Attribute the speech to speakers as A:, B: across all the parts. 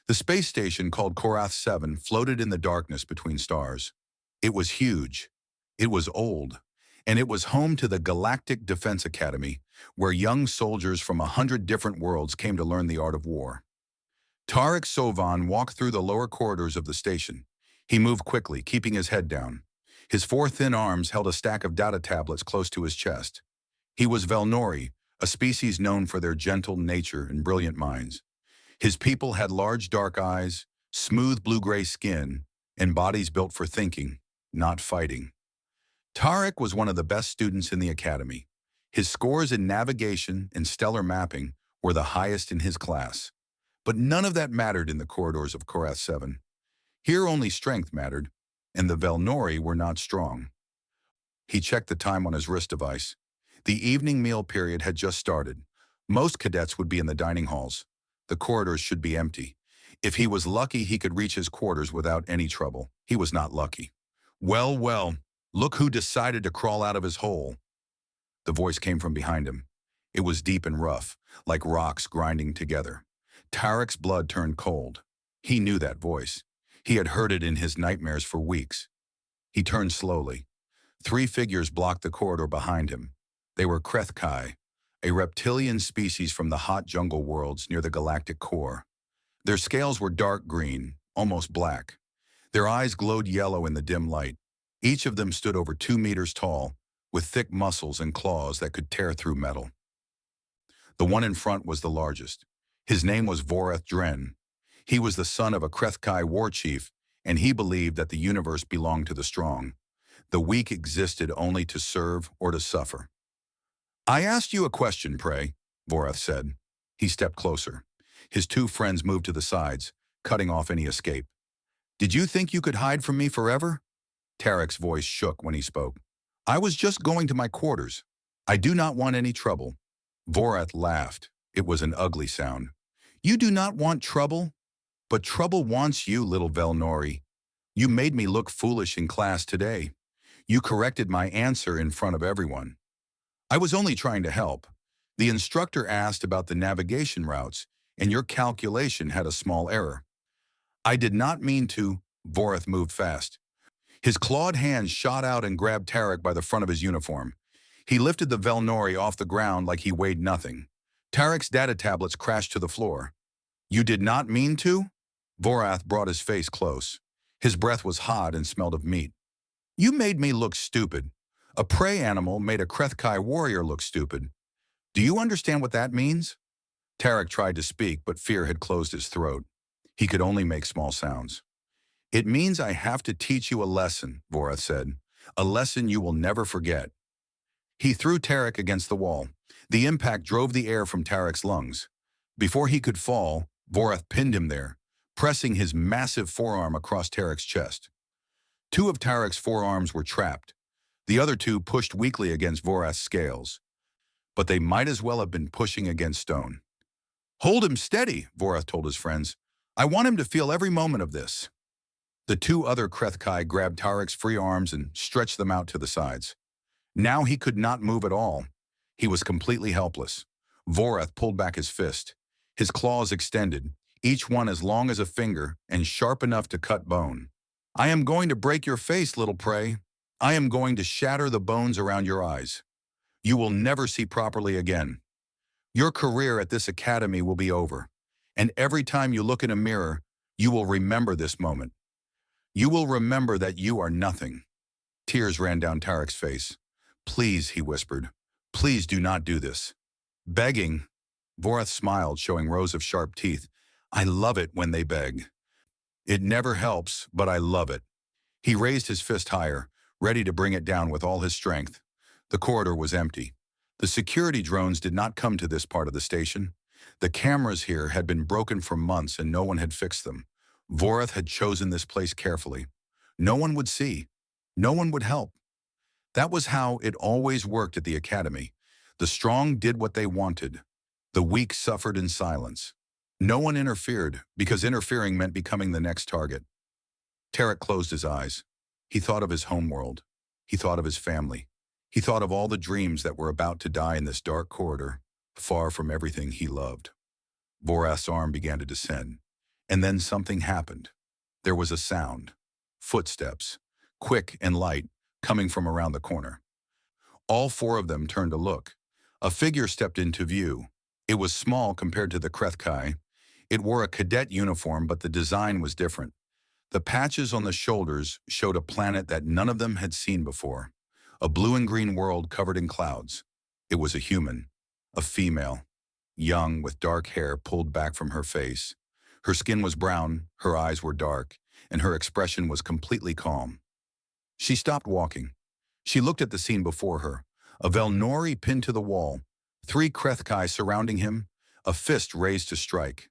A: The space station called Korath 7 floated in the darkness between stars. It was huge, it was old, and it was home to the Galactic Defense Academy, where young soldiers from 100 different worlds came to learn the art of war. Tarek Sovan walked through the lower corridors of the station. He moved quickly, keeping his head down. His four thin arms held a stack of data tablets close to his chest. He was Velnori, a species known for their gentle nature and brilliant minds. His people had large dark eyes, smooth blue-gray skin, and bodies built for thinking, not fighting. Tarek was one of the best students in the academy. His scores in navigation and stellar mapping were the highest in his class. But none of that mattered in the corridors of Korath 7. Here only strength mattered, and the Velnori were not strong. He checked the time on his wrist device. The evening meal period had just started. Most cadets would be in the dining halls. The corridors should be empty. If he was lucky, he could reach his quarters without any trouble. He was not lucky. Well, well, look who decided to crawl out of his hole. The voice came from behind him. It was deep and rough, like rocks grinding together. Tarek's blood turned cold. He knew that voice. He had heard it in his nightmares for weeks. He turned slowly. Three figures blocked the corridor behind him. They were Krethkai, a reptilian species from the hot jungle worlds near the galactic core. Their scales were dark green, almost black. Their eyes glowed yellow in the dim light. Each of them stood over 2 meters tall, with thick muscles and claws that could tear through metal. The one in front was the largest. His name was Voreth Dren. He was the son of a Krethkai war chief, and he believed that the universe belonged to the strong. The weak existed only to serve or to suffer. I asked you a question, Prey, Voreth said. He stepped closer. His two friends moved to the sides, cutting off any escape. Did you think you could hide from me forever? Tarek's voice shook when he spoke. I was just going to my quarters. I do not want any trouble. Voreth laughed. It was an ugly sound. You do not want trouble? But trouble wants you, little Velnori. You made me look foolish in class today. You corrected my answer in front of everyone. I was only trying to help. The instructor asked about the navigation routes, and your calculation had a small error. I did not mean to. Voreth moved fast. His clawed hands shot out and grabbed Tarek by the front of his uniform. He lifted the Velnori off the ground like he weighed nothing. Tarek's data tablets crashed to the floor. You did not mean to? Voreth brought his face close. His breath was hot and smelled of meat. You made me look stupid. A prey animal made a Krethkai warrior look stupid. Do you understand what that means? Tarek tried to speak, but fear had closed his throat. He could only make small sounds. It means I have to teach you a lesson, Voreth said. A lesson you will never forget. He threw Tarek against the wall. The impact drove the air from Tarek's lungs. Before he could fall, Voreth pinned him there, pressing his massive forearm across Tarek's chest. Two of Tarek's forearms were trapped. The other two pushed weakly against Voreth's scales. But they might as well have been pushing against stone. Hold him steady, Voreth told his friends. I want him to feel every moment of this. The two other Krethkai grabbed Tarek's free arms and stretched them out to the sides. Now he could not move at all. He was completely helpless. Voreth pulled back his fist. His claws extended, each one as long as a finger and sharp enough to cut bone. I am going to break your face, little prey. I am going to shatter the bones around your eyes. You will never see properly again. Your career at this academy will be over, and every time you look in a mirror, you will remember this moment. You will remember that you are nothing. Tears ran down Tarek's face. Please, he whispered. Please do not do this. Begging. Voreth smiled, showing rows of sharp teeth. I love it when they beg. It never helps, but I love it. He raised his fist higher, ready to bring it down with all his strength. The corridor was empty. The security drones did not come to this part of the station. The cameras here had been broken for months and no one had fixed them. Voreth had chosen this place carefully. No one would see. No one would help. That was how it always worked at the academy. The strong did what they wanted. The weak suffered in silence. No one interfered, because interfering meant becoming the next target. Tarek closed his eyes. He thought of his homeworld. He thought of his family. He thought of all the dreams that were about to die in this dark corridor, far from everything he loved. Voreth's arm began to descend. And then something happened. There was a sound. Footsteps, quick and light, coming from around the corner. All four of them turned to look. A figure stepped into view. It was small compared to the Krethkai. It wore a cadet uniform, but the design was different. The patches on the shoulders showed a planet that none of them had seen before. A blue and green world covered in clouds. It was a human, a female, young with dark hair pulled back from her face. Her skin was brown, her eyes were dark, and her expression was completely calm. She stopped walking. She looked at the scene before her. A Velnori pinned to the wall, three Krethkai surrounding him, a fist raised to strike.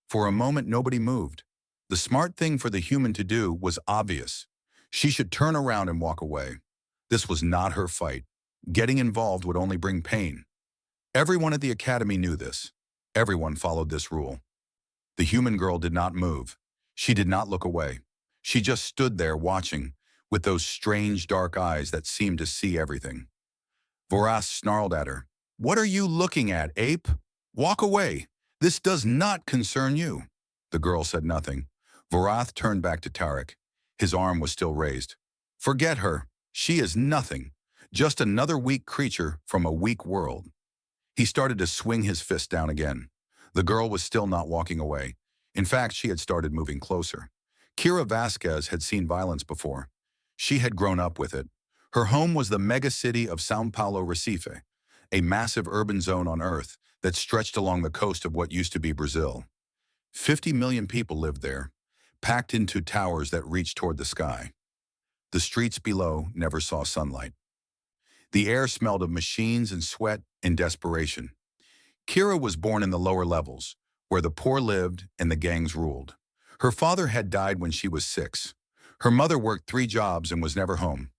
A: For a moment, nobody moved. The smart thing for the human to do was obvious. She should turn around and walk away. This was not her fight. Getting involved would only bring pain. Everyone at the academy knew this. Everyone followed this rule. The human girl did not move. She did not look away. She just stood there watching, with those strange dark eyes that seemed to see everything. Vorath snarled at her. "What are you looking at, ape? Walk away. This does not concern you." The girl said nothing. Vorath turned back to Tarek. His arm was still raised. "Forget her. She is nothing. Just another weak creature from a weak world." He started to swing his fist down again. The girl was still not walking away. In fact, she had started moving closer. Kira Vasquez had seen violence before. She had grown up with it. Her home was the megacity of São Paulo Recife, a massive urban zone on Earth that stretched along the coast of what used to be Brazil. 50 million people lived there, packed into towers that reached toward the sky. The streets below never saw sunlight. The air smelled of machines and sweat and desperation. Kira was born in the lower levels, where the poor lived and the gangs ruled. Her father had died when she was 6. Her mother worked 3 jobs and was never home.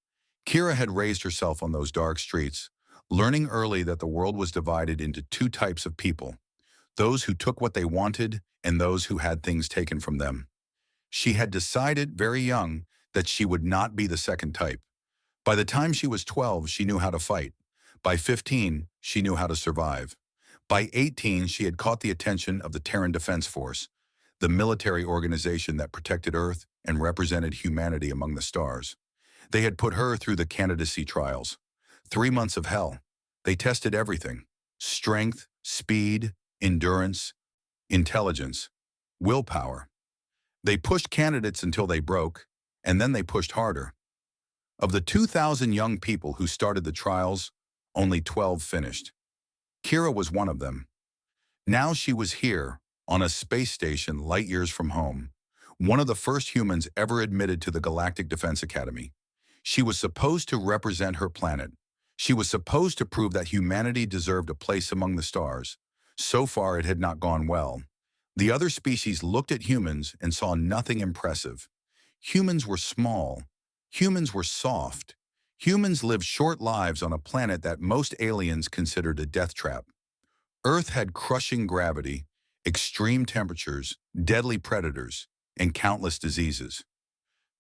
A: Kira had raised herself on those dark streets, learning early that the world was divided into 2 types of people, those who took what they wanted and those who had things taken from them. She had decided very young that she would not be the second type. By the time she was 12, she knew how to fight. By 15, she knew how to survive. By 18, she had caught the attention of the Terran Defense Force, the military organization that protected Earth and represented humanity among the stars. They had put her through the candidacy trials. 3 months of hell. They tested everything: strength, speed, endurance, intelligence, willpower. They pushed candidates until they broke, and then they pushed harder. Of the 2,000 young people who started the trials, only 12 finished. Kira was one of them. Now she was here, on a space station light years from home, one of the first humans ever admitted to the Galactic Defense Academy. She was supposed to represent her planet. She was supposed to prove that humanity deserved a place among the stars. So far, it had not gone well. The other species looked at humans and saw nothing impressive. Humans were small. Humans were soft. Humans lived short lives on a planet that most aliens considered a death trap. Earth had crushing gravity, extreme temperatures, deadly predators, and countless diseases.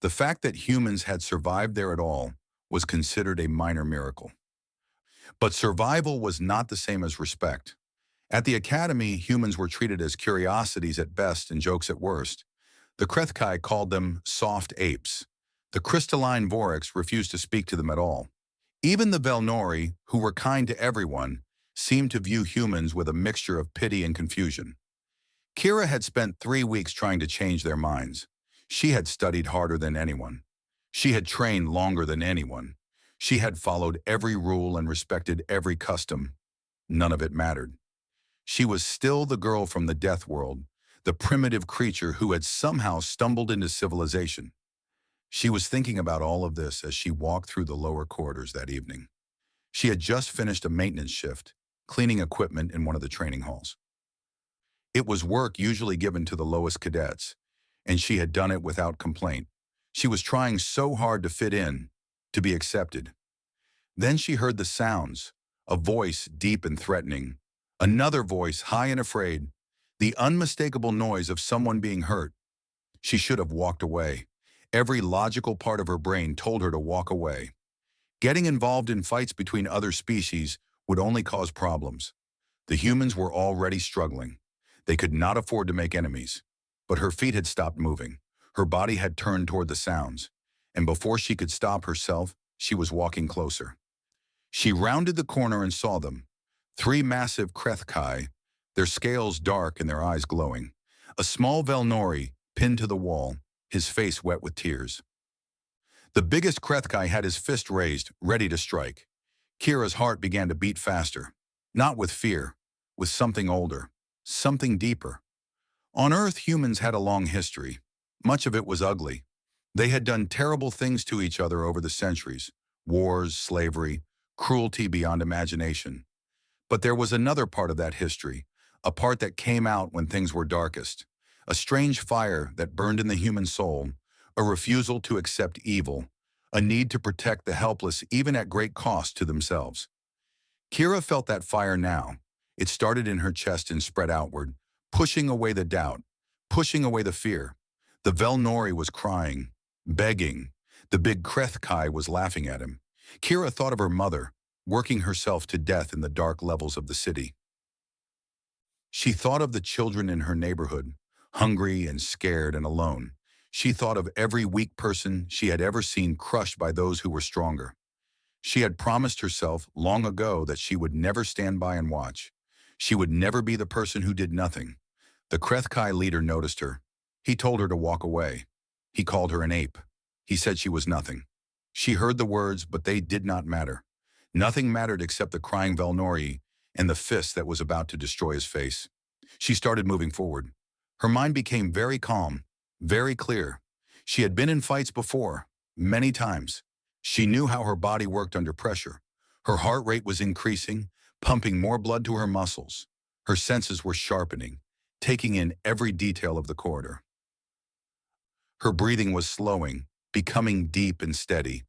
A: The fact that humans had survived there at all was considered a minor miracle. But survival was not the same as respect. At the Academy, humans were treated as curiosities at best and jokes at worst. The Krethkai called them soft apes. The crystalline Vorax refused to speak to them at all. Even the Velnori, who were kind to everyone, seemed to view humans with a mixture of pity and confusion. Kira had spent 3 weeks trying to change their minds. She had studied harder than anyone. She had trained longer than anyone. She had followed every rule and respected every custom. None of it mattered. She was still the girl from the death world, the primitive creature who had somehow stumbled into civilization. She was thinking about all of this as she walked through the lower corridors that evening. She had just finished a maintenance shift, cleaning equipment in one of the training halls. It was work usually given to the lowest cadets, and she had done it without complaint. She was trying so hard to fit in, to be accepted. Then she heard the sounds, a voice deep and threatening, another voice high and afraid, the unmistakable noise of someone being hurt. She should have walked away. Every logical part of her brain told her to walk away. Getting involved in fights between other species would only cause problems. The humans were already struggling. They could not afford to make enemies. But her feet had stopped moving. Her body had turned toward the sounds. And before she could stop herself, she was walking closer. She rounded the corner and saw them. Three massive Krethkai, their scales dark and their eyes glowing. A small Velnori, pinned to the wall, his face wet with tears. The biggest Krethkai had his fist raised, ready to strike. Kira's heart began to beat faster. Not with fear, with something older, something deeper. On Earth, humans had a long history. Much of it was ugly. They had done terrible things to each other over the centuries. Wars, slavery, cruelty beyond imagination. But there was another part of that history, a part that came out when things were darkest. A strange fire that burned in the human soul, a refusal to accept evil, a need to protect the helpless even at great cost to themselves. Kira felt that fire now. It started in her chest and spread outward, pushing away the doubt, pushing away the fear. The Velnori was crying, begging. The big Krethkai was laughing at him. Kira thought of her mother, working herself to death in the dark levels of the city. She thought of the children in her neighborhood, hungry and scared and alone. She thought of every weak person she had ever seen crushed by those who were stronger. She had promised herself long ago that she would never stand by and watch. She would never be the person who did nothing. The Krethkai leader noticed her. He told her to walk away. He called her an ape. He said she was nothing. She heard the words, but they did not matter. Nothing mattered except the crying Velnori and the fist that was about to destroy his face. She started moving forward. Her mind became very calm, very clear. She had been in fights before, many times. She knew how her body worked under pressure. Her heart rate was increasing, pumping more blood to her muscles. Her senses were sharpening, taking in every detail of the corridor. Her breathing was slowing, becoming deep and steady.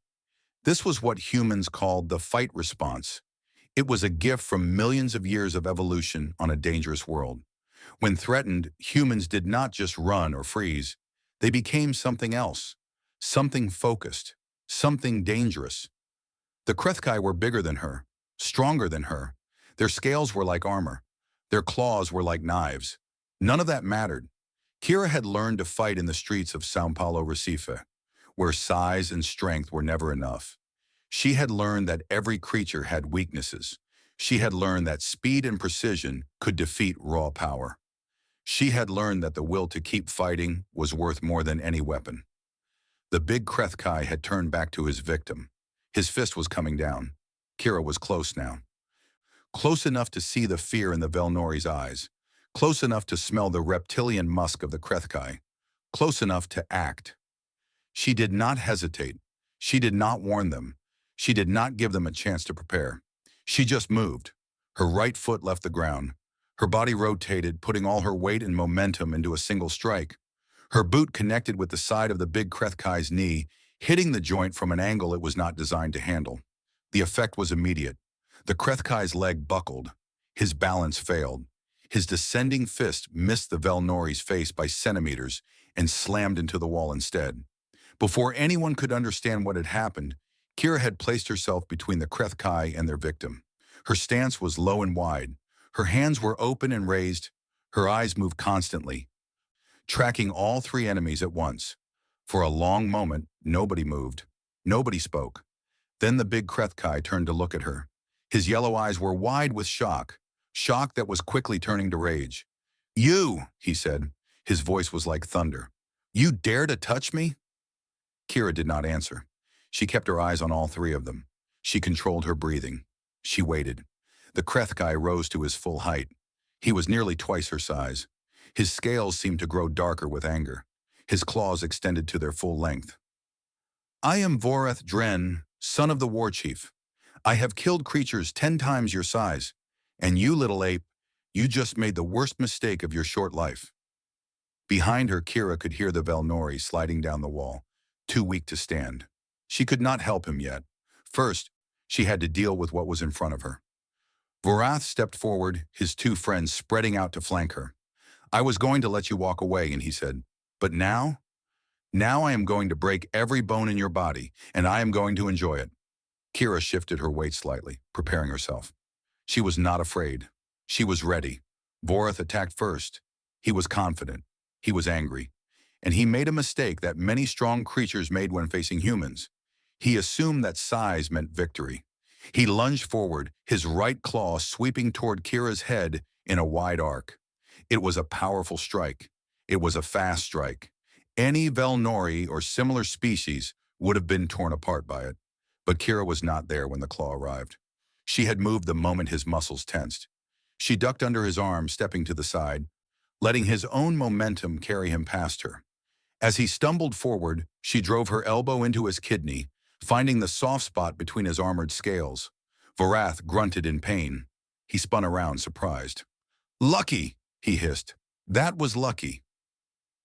A: This was what humans called the fight response. It was a gift from millions of years of evolution on a dangerous world. When threatened, humans did not just run or freeze. They became something else, something focused, something dangerous. The Krethkai were bigger than her, stronger than her. Their scales were like armor. Their claws were like knives. None of that mattered. Kira had learned to fight in the streets of São Paulo, Recife, where size and strength were never enough. She had learned that every creature had weaknesses. She had learned that speed and precision could defeat raw power. She had learned that the will to keep fighting was worth more than any weapon. The big Krethkai had turned back to his victim. His fist was coming down. Kira was close now. Close enough to see the fear in the Velnori's eyes. Close enough to smell the reptilian musk of the Krethkai. Close enough to act. She did not hesitate. She did not warn them. She did not give them a chance to prepare. She just moved. Her right foot left the ground. Her body rotated, putting all her weight and momentum into a single strike. Her boot connected with the side of the big Krethkai's knee, hitting the joint from an angle it was not designed to handle. The effect was immediate. The Krethkai's leg buckled. His balance failed. His descending fist missed the Velnori's face by centimeters and slammed into the wall instead. Before anyone could understand what had happened, Kira had placed herself between the Krethkai and their victim. Her stance was low and wide. Her hands were open and raised. Her eyes moved constantly, tracking all three enemies at once. For a long moment, nobody moved. Nobody spoke. Then the big Krethkai turned to look at her. His yellow eyes were wide with shock, shock that was quickly turning to rage. "You," he said. His voice was like thunder. "You dare to touch me?" Kira did not answer. She kept her eyes on all three of them. She controlled her breathing. She waited. The Krethkai rose to his full height. He was nearly twice her size. His scales seemed to grow darker with anger. His claws extended to their full length. "I am Voreth Dren, son of the war chief. I have killed creatures 10 times your size. And you, little ape, you just made the worst mistake of your short life." Behind her, Kira could hear the Velnori sliding down the wall, too weak to stand. She could not help him yet. First, she had to deal with what was in front of her. Vorath stepped forward, his two friends spreading out to flank her. "I was going to let you walk away," and he said, "but now I am going to break every bone in your body, and I am going to enjoy it." Kira shifted her weight slightly, preparing herself. She was not afraid. She was ready. Vorath attacked first. He was confident. He was angry, and he made a mistake that many strong creatures made when facing humans. He assumed that size meant victory. He lunged forward, his right claw sweeping toward Kira's head in a wide arc. It was a powerful strike. It was a fast strike. Any Velnori or similar species would have been torn apart by it. But Kira was not there when the claw arrived. She had moved the moment his muscles tensed. She ducked under his arm, stepping to the side, letting his own momentum carry him past her. As he stumbled forward, she drove her elbow into his kidney, finding the soft spot between his armored scales. Vorath grunted in pain. He spun around, surprised. "Lucky!" he hissed. "That was lucky."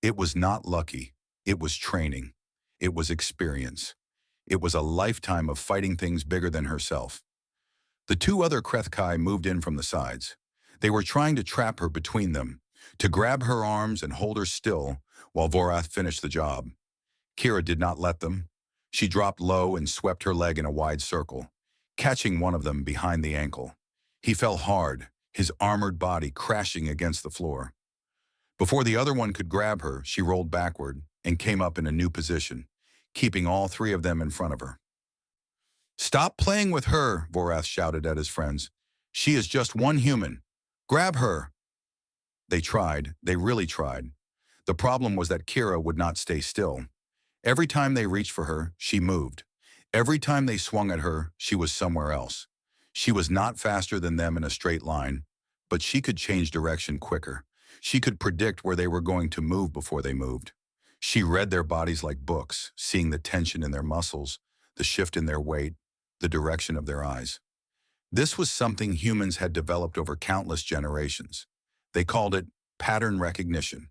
A: It was not lucky. It was training. It was experience. It was a lifetime of fighting things bigger than herself. The two other Krethkai moved in from the sides. They were trying to trap her between them, to grab her arms and hold her still while Vorath finished the job. Kira did not let them. She dropped low and swept her leg in a wide circle, catching one of them behind the ankle. He fell hard, his armored body crashing against the floor. Before the other one could grab her, she rolled backward and came up in a new position, keeping all three of them in front of her. "Stop playing with her," Vorath shouted at his friends. "She is just one human. Grab her." They tried. They really tried. The problem was that Kira would not stay still. Every time they reached for her, she moved. Every time they swung at her, she was somewhere else. She was not faster than them in a straight line, but she could change direction quicker. She could predict where they were going to move before they moved. She read their bodies like books, seeing the tension in their muscles, the shift in their weight, the direction of their eyes. This was something humans had developed over countless generations. They called it pattern recognition.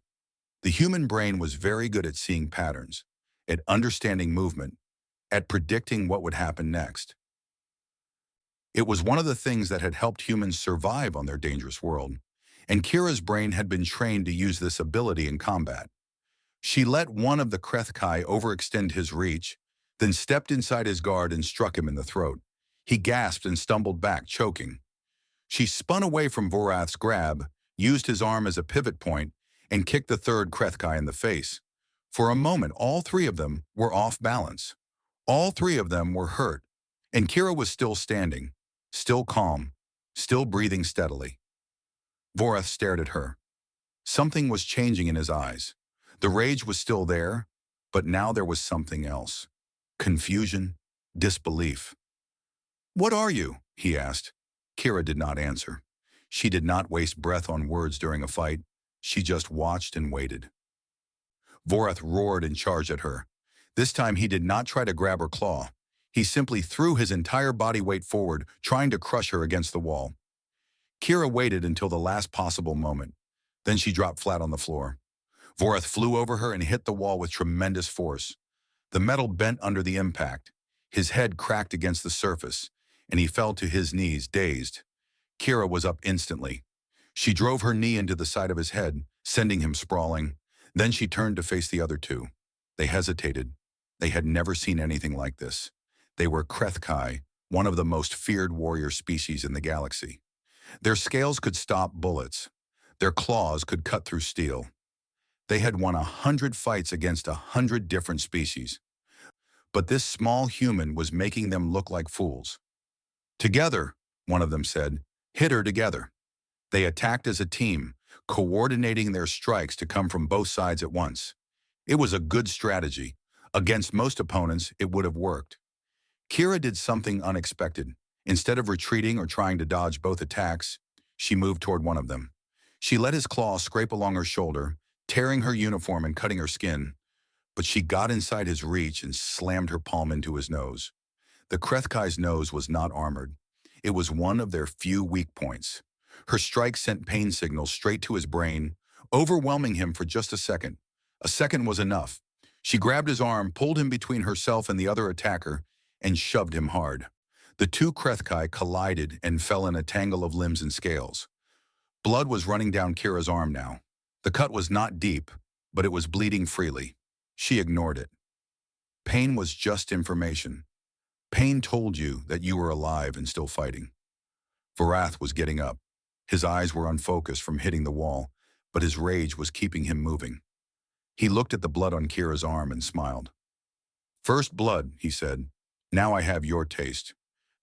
A: The human brain was very good at seeing patterns, at understanding movement, at predicting what would happen next. It was one of the things that had helped humans survive on their dangerous world, and Kira's brain had been trained to use this ability in combat. She let one of the Krethkai overextend his reach, then stepped inside his guard and struck him in the throat. He gasped and stumbled back, choking. She spun away from Vorath's grab, used his arm as a pivot point, and kicked the third Krethkai in the face. For a moment, all three of them were off balance. All three of them were hurt, and Kira was still standing, still calm, still breathing steadily. Vorath stared at her. Something was changing in his eyes. The rage was still there, but now there was something else. Confusion, disbelief. "What are you?" he asked. Kira did not answer. She did not waste breath on words during a fight. She just watched and waited. Vorath roared and charged at her. This time he did not try to grab her claw. He simply threw his entire body weight forward, trying to crush her against the wall. Kira waited until the last possible moment. Then she dropped flat on the floor. Vorath flew over her and hit the wall with tremendous force. The metal bent under the impact. His head cracked against the surface, and he fell to his knees, dazed. Kira was up instantly. She drove her knee into the side of his head, sending him sprawling. Then she turned to face the other two. They hesitated. They had never seen anything like this. They were Krethkai, one of the most feared warrior species in the galaxy. Their scales could stop bullets. Their claws could cut through steel. They had won 100 fights against 100 different species. But this small human was making them look like fools. "Together," one of them said, "hit her together." They attacked as a team, coordinating their strikes to come from both sides at once. It was a good strategy. Against most opponents, it would have worked. Kira did something unexpected. Instead of retreating or trying to dodge both attacks, she moved toward one of them. She let his claw scrape along her shoulder, tearing her uniform and cutting her skin. But she got inside his reach and slammed her palm into his nose. The Krethkai's nose was not armored. It was one of their few weak points. Her strike sent pain signals straight to his brain, overwhelming him for just a second. A second was enough. She grabbed his arm, pulled him between herself and the other attacker, and shoved him hard. The two Krethkai collided and fell in a tangle of limbs and scales. Blood was running down Kira's arm now. The cut was not deep, but it was bleeding freely. She ignored it. Pain was just information. Pain told you that you were alive and still fighting. Vorath was getting up. His eyes were unfocused from hitting the wall, but his rage was keeping him moving. He looked at the blood on Kira's arm and smiled. "First blood," he said. "Now I have your taste.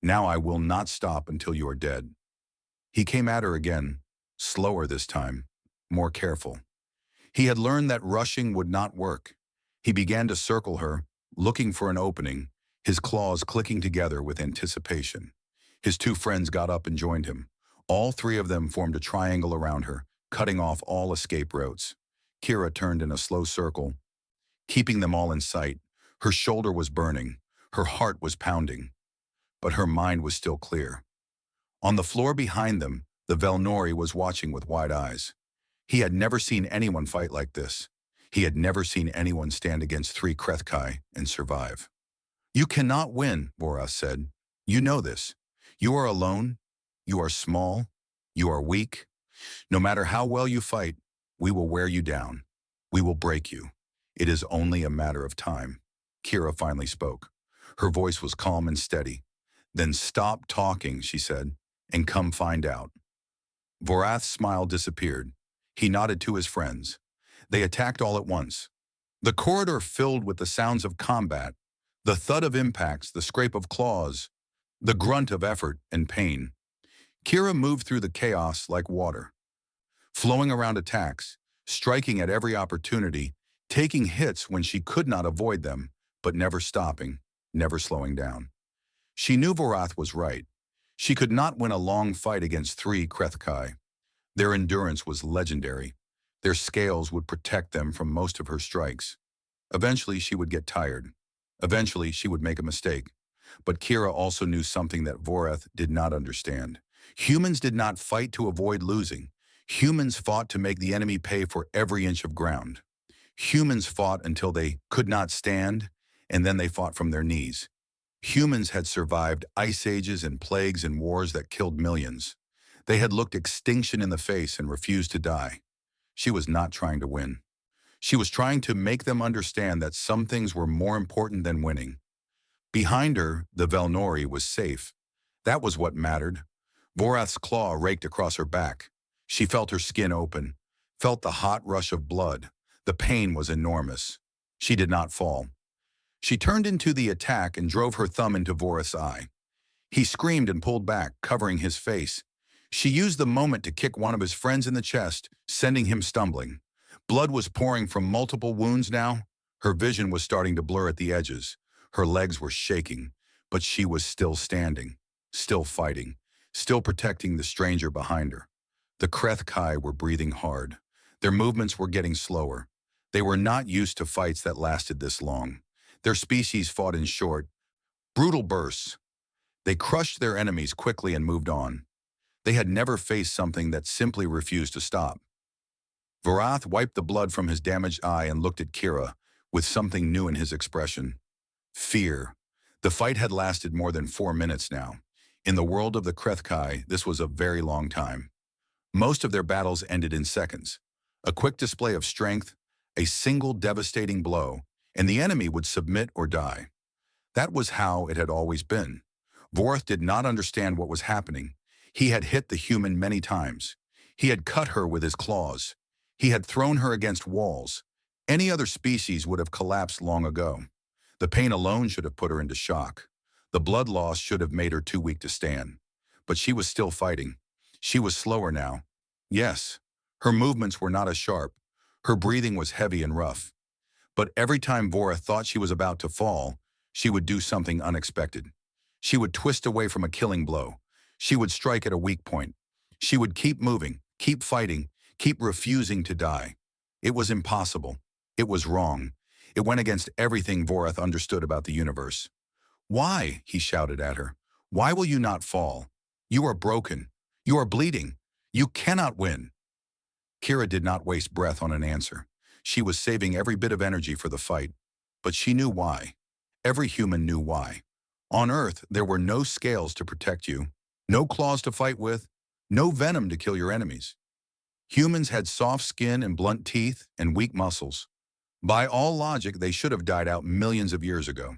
A: Now I will not stop until you are dead." He came at her again, slower this time, more careful. He had learned that rushing would not work. He began to circle her, looking for an opening, his claws clicking together with anticipation. His two friends got up and joined him. All three of them formed a triangle around her, cutting off all escape routes. Kira turned in a slow circle, keeping them all in sight. Her shoulder was burning. Her heart was pounding. But her mind was still clear. On the floor behind them, the Velnori was watching with wide eyes. He had never seen anyone fight like this. He had never seen anyone stand against three Krethkai and survive. "You cannot win," Vorath said. "You know this. You are alone. You are small. You are weak. No matter how well you fight, we will wear you down. We will break you. It is only a matter of time." Kira finally spoke. Her voice was calm and steady. "Then stop talking," she said, "and come find out." Vorath's smile disappeared. He nodded to his friends. They attacked all at once. The corridor filled with the sounds of combat, the thud of impacts, the scrape of claws, the grunt of effort and pain. Kira moved through the chaos like water, flowing around attacks, striking at every opportunity, taking hits when she could not avoid them, but never stopping, never slowing down. She knew Vorath was right. She could not win a long fight against three Krethkai. Their endurance was legendary. Their scales would protect them from most of her strikes. Eventually, she would get tired. Eventually, she would make a mistake. But Kira also knew something that Vorath did not understand. Humans did not fight to avoid losing. Humans fought to make the enemy pay for every inch of ground. Humans fought until they could not stand, and then they fought from their knees. Humans had survived ice ages and plagues and wars that killed millions. They had looked extinction in the face and refused to die. She was not trying to win. She was trying to make them understand that some things were more important than winning. Behind her, the Velnori was safe. That was what mattered. Vorath's claw raked across her back. She felt her skin open, felt the hot rush of blood. The pain was enormous. She did not fall. She turned into the attack and drove her thumb into Vorath's eye. He screamed and pulled back, covering his face. She used the moment to kick one of his friends in the chest, sending him stumbling. Blood was pouring from multiple wounds now. Her vision was starting to blur at the edges. Her legs were shaking, but she was still standing, still fighting, still protecting the stranger behind her. The Krethkai were breathing hard. Their movements were getting slower. They were not used to fights that lasted this long. Their species fought in short, brutal bursts. They crushed their enemies quickly and moved on. They had never faced something that simply refused to stop. Vorath wiped the blood from his damaged eye and looked at Kira with something new in his expression. Fear. The fight had lasted more than 4 minutes now. In the world of the Krethkai, this was a very long time. Most of their battles ended in seconds. A quick display of strength, a single devastating blow, and the enemy would submit or die. That was how it had always been. Vorath did not understand what was happening. He had hit the human many times. He had cut her with his claws. He had thrown her against walls. Any other species would have collapsed long ago. The pain alone should have put her into shock. The blood loss should have made her too weak to stand. But she was still fighting. She was slower now. Yes, her movements were not as sharp. Her breathing was heavy and rough. But every time Vorath thought she was about to fall, she would do something unexpected. She would twist away from a killing blow. She would strike at a weak point. She would keep moving, keep fighting, keep refusing to die. It was impossible. It was wrong. It went against everything Vorath understood about the universe. "Why?" he shouted at her. "Why will you not fall? You are broken. You are bleeding. You cannot win." Kira did not waste breath on an answer. She was saving every bit of energy for the fight. But she knew why. Every human knew why. On Earth, there were no scales to protect you, no claws to fight with, no venom to kill your enemies. Humans had soft skin and blunt teeth and weak muscles. By all logic, they should have died out millions of years ago.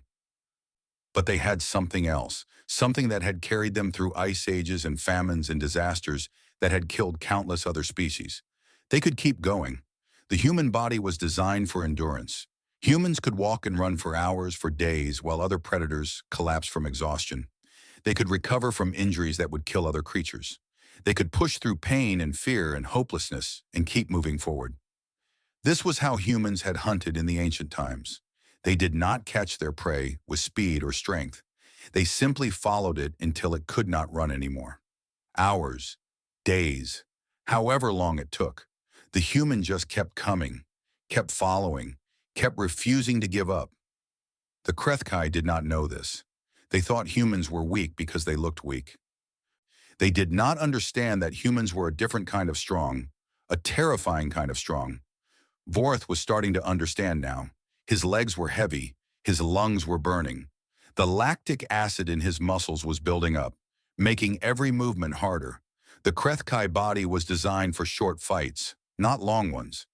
A: But they had something else, something that had carried them through ice ages and famines and disasters that had killed countless other species. They could keep going. The human body was designed for endurance. Humans could walk and run for hours, for days, while other predators collapsed from exhaustion. They could recover from injuries that would kill other creatures. They could push through pain and fear and hopelessness and keep moving forward. This was how humans had hunted in the ancient times. They did not catch their prey with speed or strength. They simply followed it until it could not run anymore. Hours, days, however long it took, the human just kept coming, kept following, kept refusing to give up. The Krethkai did not know this. They thought humans were weak because they looked weak. They did not understand that humans were a different kind of strong, a terrifying kind of strong. Vorth was starting to understand now. His legs were heavy, his lungs were burning. The lactic acid in his muscles was building up, making every movement harder. The Krethkai body was designed for short fights, not long ones.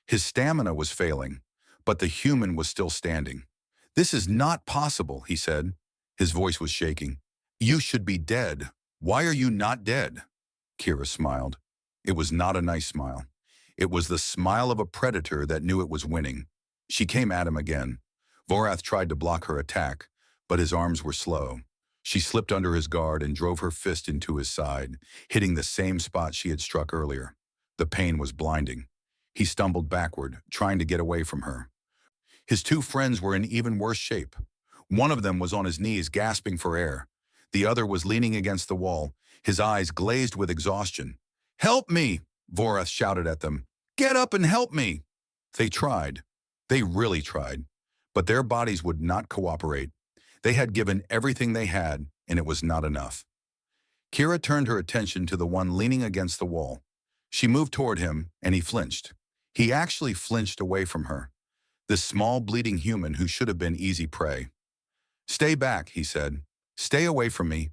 A: His stamina was failing, but the human was still standing. "This is not possible," he said. His voice was shaking. "You should be dead. Why are you not dead?" Kira smiled. It was not a nice smile. It was the smile of a predator that knew it was winning. She came at him again. Vorath tried to block her attack, but his arms were slow. She slipped under his guard and drove her fist into his side, hitting the same spot she had struck earlier. The pain was blinding. He stumbled backward, trying to get away from her. His two friends were in even worse shape. One of them was on his knees, gasping for air. The other was leaning against the wall, his eyes glazed with exhaustion. "Help me!" Vorath shouted at them. "Get up and help me!" They tried. They really tried. But their bodies would not cooperate. They had given everything they had, and it was not enough. Kira turned her attention to the one leaning against the wall. She moved toward him, and he flinched. He actually flinched away from her. This small, bleeding human who should have been easy prey. "Stay back," he said. "Stay away from me."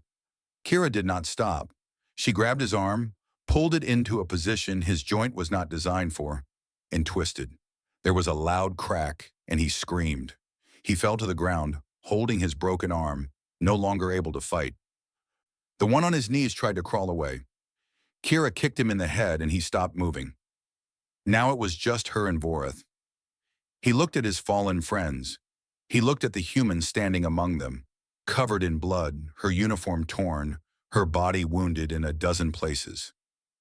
A: Kira did not stop. She grabbed his arm, pulled it into a position his joint was not designed for, and twisted. There was a loud crack, and he screamed. He fell to the ground, holding his broken arm, no longer able to fight. The one on his knees tried to crawl away. Kira kicked him in the head, and he stopped moving. Now it was just her and Vorath. He looked at his fallen friends. He looked at the human standing among them, covered in blood, her uniform torn, her body wounded in a dozen places.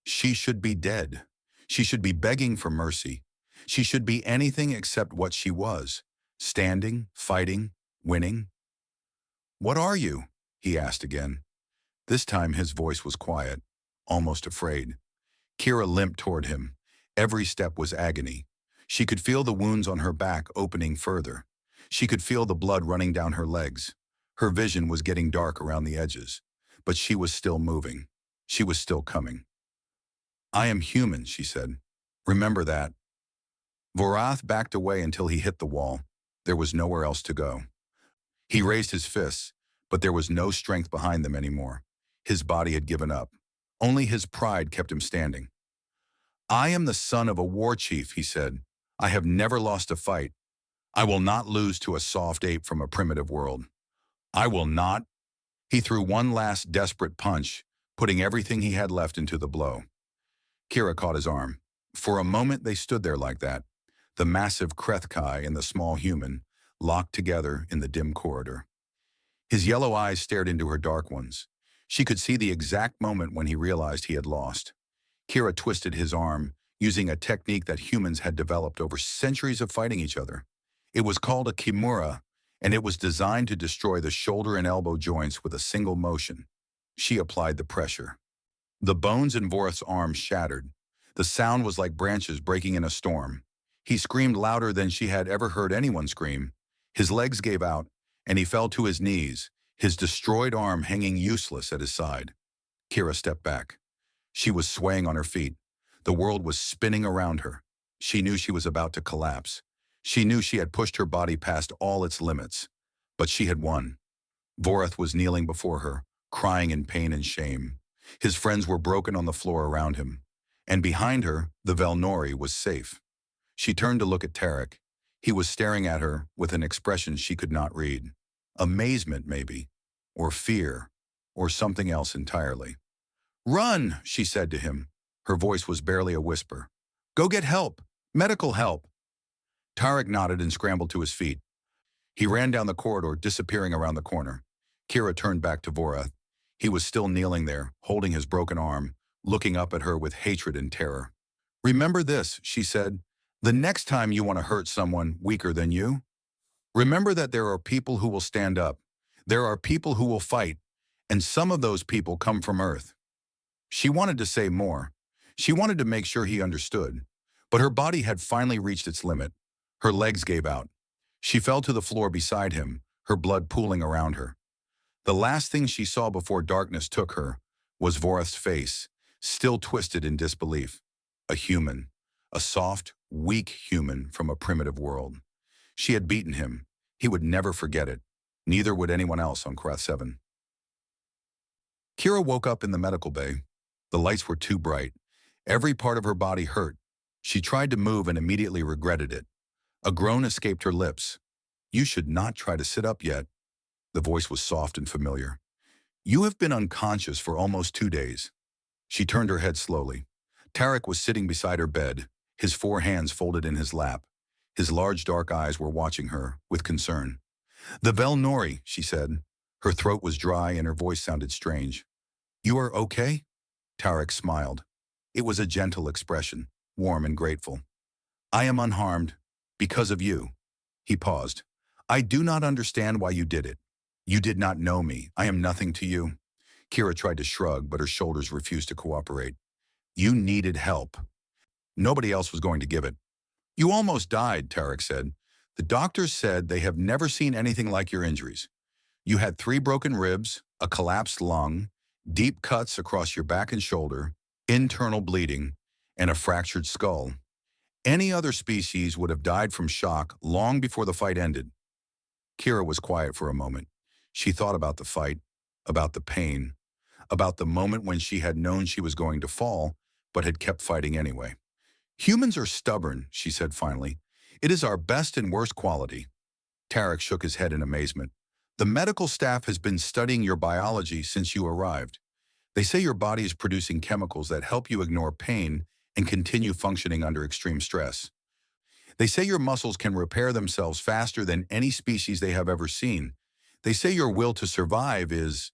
A: She should be dead. She should be begging for mercy. She should be anything except what she was, standing, fighting, winning. "What are you?" he asked again. This time his voice was quiet, almost afraid. Kira limped toward him. Every step was agony. She could feel the wounds on her back opening further. She could feel the blood running down her legs. Her vision was getting dark around the edges, but she was still moving. She was still coming. "I am human," she said. "Remember that." Vorath backed away until he hit the wall. There was nowhere else to go. He raised his fists, but there was no strength behind them anymore. His body had given up. Only his pride kept him standing. "I am the son of a war chief," he said. "I have never lost a fight. I will not lose to a soft ape from a primitive world. I will not." He threw one last desperate punch, putting everything he had left into the blow. Kira caught his arm. For a moment they stood there like that, the massive Krethkai and the small human, locked together in the dim corridor. His yellow eyes stared into her dark ones. She could see the exact moment when he realized he had lost. Kira twisted his arm, using a technique that humans had developed over centuries of fighting each other. It was called a kimura, and it was designed to destroy the shoulder and elbow joints with a single motion. She applied the pressure. The bones in Vorath's arm shattered. The sound was like branches breaking in a storm. He screamed louder than she had ever heard anyone scream. His legs gave out, and he fell to his knees, his destroyed arm hanging useless at his side. Kira stepped back. She was swaying on her feet. The world was spinning around her. She knew she was about to collapse. She knew she had pushed her body past all its limits. But she had won. Vorath was kneeling before her, crying in pain and shame. His friends were broken on the floor around him. And behind her, the Velnori was safe. She turned to look at Tarek. He was staring at her with an expression she could not read. Amazement, maybe, or fear, or something else entirely. "Run," she said to him. Her voice was barely a whisper. "Go get help. Medical help. Tarek nodded and scrambled to his feet. He ran down the corridor, disappearing around the corner. Kira turned back to Vorath. He was still kneeling there, holding his broken arm, looking up at her with hatred and terror. Remember this, she said. The next time you want to hurt someone weaker than you, remember that there are people who will stand up. There are people who will fight, and some of those people come from Earth. She wanted to say more. She wanted to make sure he understood. But her body had finally reached its limit. Her legs gave out. She fell to the floor beside him, her blood pooling around her. The last thing she saw before darkness took her was Vorath's face, still twisted in disbelief. A human. A soft, weak human from a primitive world. She had beaten him. He would never forget it. Neither would anyone else on Korath 7. Kira woke up in the medical bay. The lights were too bright. Every part of her body hurt. She tried to move and immediately regretted it. A groan escaped her lips. You should not try to sit up yet. The voice was soft and familiar. You have been unconscious for almost 2 days. She turned her head slowly. Tarek was sitting beside her bed, his 4 hands folded in his lap. His large dark eyes were watching her with concern. The Velnori, she said. Her throat was dry and her voice sounded strange. You are okay? Tarek smiled. It was a gentle expression, warm and grateful. I am unharmed, because of you. He paused. I do not understand why you did it. You did not know me. I am nothing to you. Kira tried to shrug, but her shoulders refused to cooperate. You needed help. Nobody else was going to give it. You almost died, Tarek said. The doctors said they have never seen anything like your injuries. You had 3 broken ribs, a collapsed lung, deep cuts across your back and shoulder, internal bleeding, and a fractured skull. Any other species would have died from shock long before the fight ended. Kira was quiet for a moment. She thought about the fight, about the pain, about the moment when she had known she was going to fall, but had kept fighting anyway. Humans are stubborn, she said finally. It is our best and worst quality. Tarek shook his head in amazement. The medical staff has been studying your biology since you arrived. They say your body is producing chemicals that help you ignore pain and continue functioning under extreme stress. They say your muscles can repair themselves faster than any species they have ever seen. They say your will to survive is,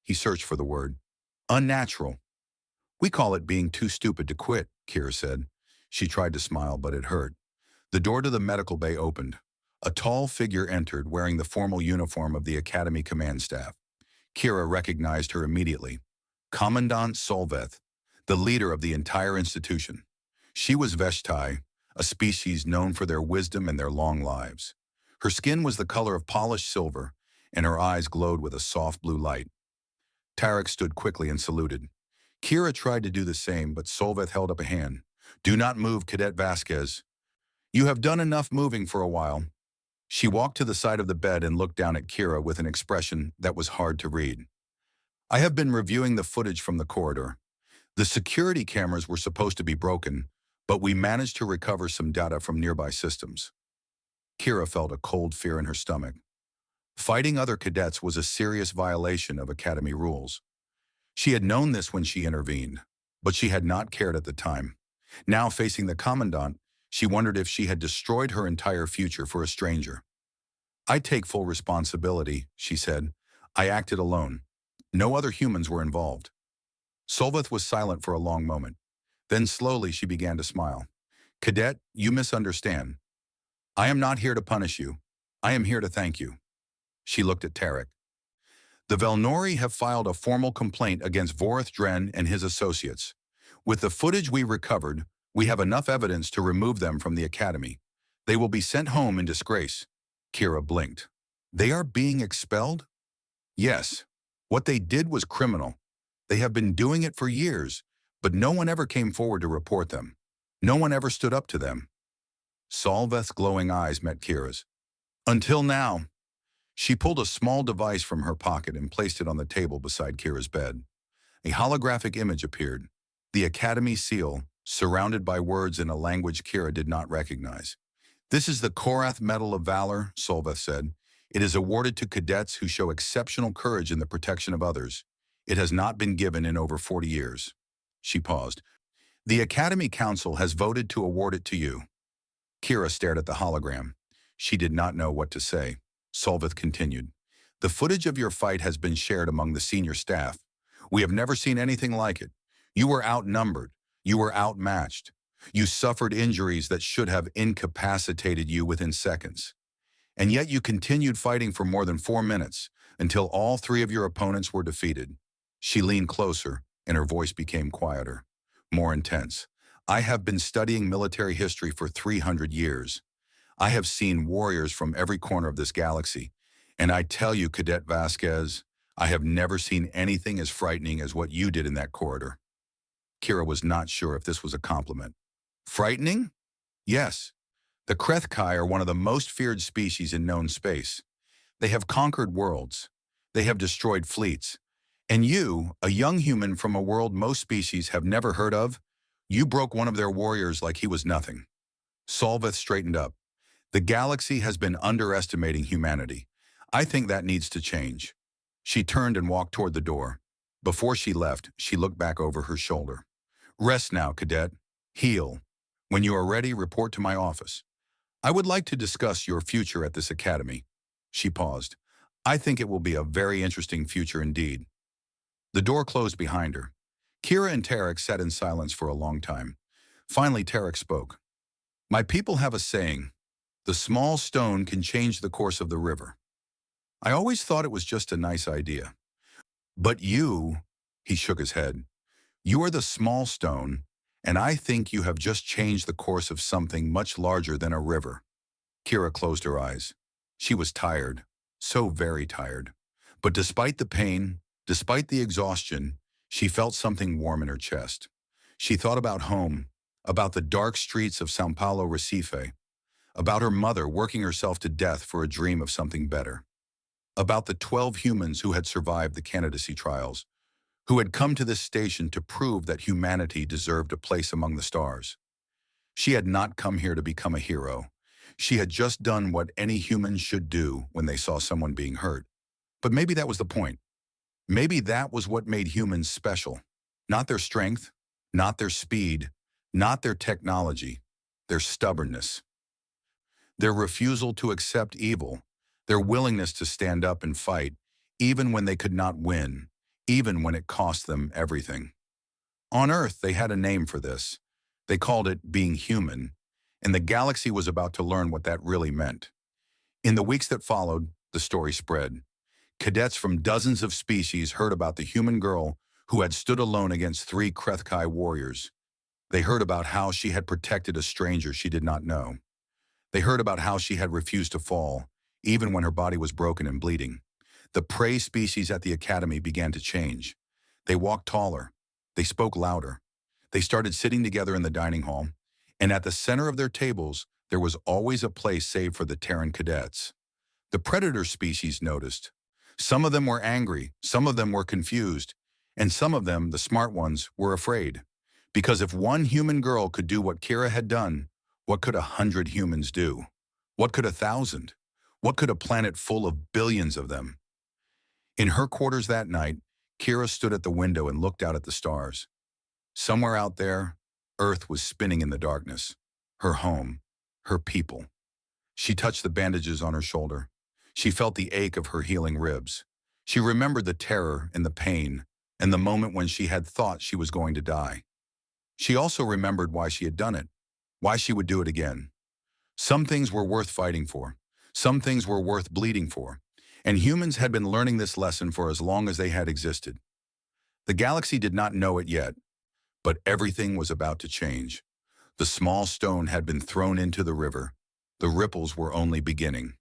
A: he searched for the word, unnatural. We call it being too stupid to quit, Kira said. She tried to smile, but it hurt. The door to the medical bay opened. A tall figure entered wearing the formal uniform of the Academy command staff. Kira recognized her immediately. Commandant Solveth, the leader of the entire institution. She was Veshtai, a species known for their wisdom and their long lives. Her skin was the color of polished silver, and her eyes glowed with a soft blue light. Tarek stood quickly and saluted. Kira tried to do the same, but Solveth held up a hand. Do not move, Cadet Vasquez. You have done enough moving for a while. She walked to the side of the bed and looked down at Kira with an expression that was hard to read. I have been reviewing the footage from the corridor. The security cameras were supposed to be broken, but we managed to recover some data from nearby systems. Kira felt a cold fear in her stomach. Fighting other cadets was a serious violation of Academy rules. She had known this when she intervened, but she had not cared at the time. Now facing the Commandant, she wondered if she had destroyed her entire future for a stranger. I take full responsibility, she said. I acted alone. No other humans were involved. Solveth was silent for a long moment. Then slowly she began to smile. Cadet, you misunderstand. I am not here to punish you. I am here to thank you. She looked at Tarek. The Velnori have filed a formal complaint against Vorath Dren and his associates. With the footage we recovered, we have enough evidence to remove them from the Academy. They will be sent home in disgrace. Kira blinked. They are being expelled? Yes. What they did was criminal. They have been doing it for years, but no one ever came forward to report them. No one ever stood up to them. Solveth's glowing eyes met Kira's. Until now. She pulled a small device from her pocket and placed it on the table beside Kira's bed. A holographic image appeared. The Academy seal, surrounded by words in a language Kira did not recognize. This is the Korath Medal of Valor, Solveth said. It is awarded to cadets who show exceptional courage in the protection of others. It has not been given in over 40 years. She paused. The Academy Council has voted to award it to you. Kira stared at the hologram. She did not know what to say. Solvith continued. The footage of your fight has been shared among the senior staff. We have never seen anything like it. You were outnumbered. You were outmatched. You suffered injuries that should have incapacitated you within seconds. And yet you continued fighting for more than 4 minutes, until all 3 of your opponents were defeated. She leaned closer, and her voice became quieter, more intense. I have been studying military history for 300 years. I have seen warriors from every corner of this galaxy, and I tell you, Cadet Vasquez, I have never seen anything as frightening as what you did in that corridor. Kira was not sure if this was a compliment. Frightening? Yes. The Krethkai are one of the most feared species in known space. They have conquered worlds. They have destroyed fleets. And you, a young human from a world most species have never heard of, you broke one of their warriors like he was nothing. Solvith straightened up. The galaxy has been underestimating humanity. I think that needs to change. She turned and walked toward the door. Before she left, she looked back over her shoulder. Rest now, Cadet. Heal. When you are ready, report to my office. I would like to discuss your future at this academy. She paused. I think it will be a very interesting future indeed. The door closed behind her. Kira and Tarek sat in silence for a long time. Finally, Tarek spoke. My people have a saying, the small stone can change the course of the river. I always thought it was just a nice idea. But you, he shook his head, you are the small stone, and I think you have just changed the course of something much larger than a river. Kira closed her eyes. She was tired, so very tired. But despite the pain, despite the exhaustion, she felt something warm in her chest. She thought about home, about the dark streets of São Paulo Recife, about her mother working herself to death for a dream of something better, about the 12 humans who had survived the candidacy trials, who had come to this station to prove that humanity deserved a place among the stars. She had not come here to become a hero. She had just done what any human should do when they saw someone being hurt. But maybe that was the point. Maybe that was what made humans special. Not their strength, not their speed, not their technology, their stubbornness. Their refusal to accept evil, their willingness to stand up and fight, even when they could not win, even when it cost them everything. On Earth, they had a name for this. They called it being human, and the galaxy was about to learn what that really meant. In the weeks that followed, the story spread. Cadets from dozens of species heard about the human girl who had stood alone against 3 Krethkai warriors. They heard about how she had protected a stranger she did not know. They heard about how she had refused to fall, even when her body was broken and bleeding. The prey species at the academy began to change. They walked taller. They spoke louder. They started sitting together in the dining hall, and at the center of their tables, there was always a place saved for the Terran cadets. The predator species noticed. Some of them were angry, some of them were confused, and some of them, the smart ones, were afraid. Because if one human girl could do what Kira had done, what could 100 humans do? What could 1,000? What could a planet full of billions of them? In her quarters that night, Kira stood at the window and looked out at the stars. Somewhere out there, Earth was spinning in the darkness. Her home, her people. She touched the bandages on her shoulder. She felt the ache of her healing ribs. She remembered the terror and the pain, and the moment when she had thought she was going to die. She also remembered why she had done it, why she would do it again. Some things were worth fighting for. Some things were worth bleeding for. And humans had been learning this lesson for as long as they had existed. The galaxy did not know it yet, but everything was about to change. The small stone had been thrown into the river. The ripples were only beginning.